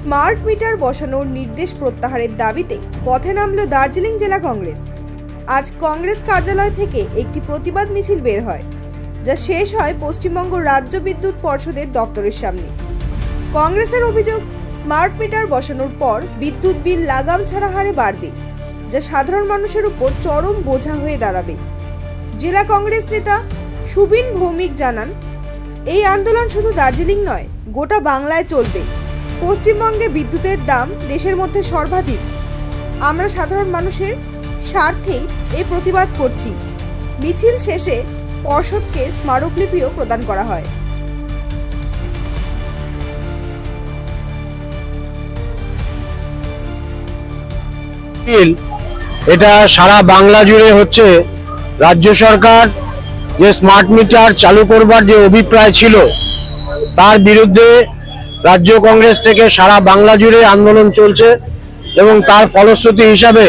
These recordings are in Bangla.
স্মার্ট মিটার বসানোর নির্দেশ প্রত্যাহারের দাবিতে পথে নামল দার্জিলিং জেলা কংগ্রেস। আজ কংগ্রেস কার্যালয় থেকে একটি প্রতিবাদ মিছিল বের হয়, যা শেষ হয় পশ্চিমবঙ্গ রাজ্য বিদ্যুৎ পর্ষদের দপ্তরের সামনে। কংগ্রেসের অভিযোগ, স্মার্ট মিটার বসানোর পর বিদ্যুৎ বিল লাগাম ছাড়া হারে বাড়বে, যা সাধারণ মানুষের উপর চরম বোঝা হয়ে দাঁড়াবে। জেলা কংগ্রেস নেতা সুবিন ভৌমিক জানান, এই আন্দোলন শুধু দার্জিলিং নয়, গোটা বাংলায় চলবে। পশ্চিমবঙ্গে বিদ্যুতের দাম দেশের মধ্যে সর্বাধিক। আমরা সাধারণ মানুষের স্বার্থেই এই প্রতিবাদ করছি। মিছিল শেষে পর্ষদকে স্মারকলিপিও প্রদান করা হয়। এটা সারা বাংলা জুড়ে হচ্ছে। রাজ্য সরকার যে স্মার্ট মিটার চালু করবার যে অভিপ্রায় ছিল, তার বিরুদ্ধে রাজ্য কংগ্রেস থেকে সারা বাংলা জুড়ে আন্দোলন চলছে এবং তার ফলশ্রুতি হিসাবে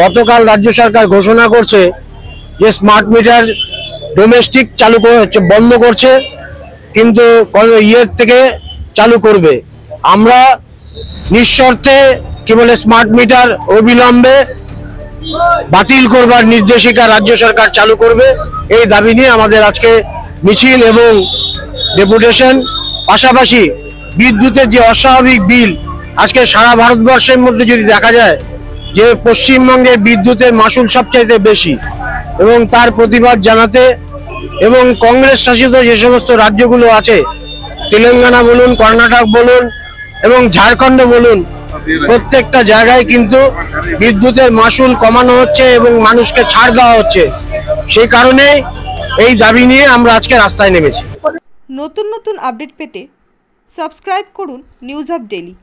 গতকাল রাজ্য সরকার ঘোষণা করছে যে স্মার্ট মিটার ডোমেস্টিক চালু বন্ধ করছে, কিন্তু ইয়ের থেকে চালু করবে। আমরা নিঃশর্তে কি বলে স্মার্ট মিটার অবিলম্বে বাতিল করবার নির্দেশিকা রাজ্য সরকার চালু করবে, এই দাবি নিয়ে আমাদের আজকে মিছিল এবং ডেপুটেশন। পাশাপাশি বিদ্যুতের যে অস্বাভাবিক বিল, আজকে সারা ভারতবর্ষের মধ্যে যদি দেখা যায় যে পশ্চিমবঙ্গে বিদ্যুতের মাসুল সবচাইতে বেশি, এবং তার প্রতিবাদ জানাতে এবং কংগ্রেস শাসিত যে সমস্ত রাজ্যগুলো আছে, তেলেঙ্গানা বলুন, কর্ণাটক বলুন এবং ঝাড়খণ্ড বলুন, প্রত্যেকটা জায়গায় কিন্তু বিদ্যুতের মাসুল কমানো হচ্ছে এবং মানুষকে ছাড় দেওয়া হচ্ছে। সেই কারণে এই দাবি নিয়ে আমরা আজকে রাস্তায় নেমেছি। নতুন নতুন আপডেট পেতে সাবস্ক্রাইব করুন নিউজ আপ ডেইলি।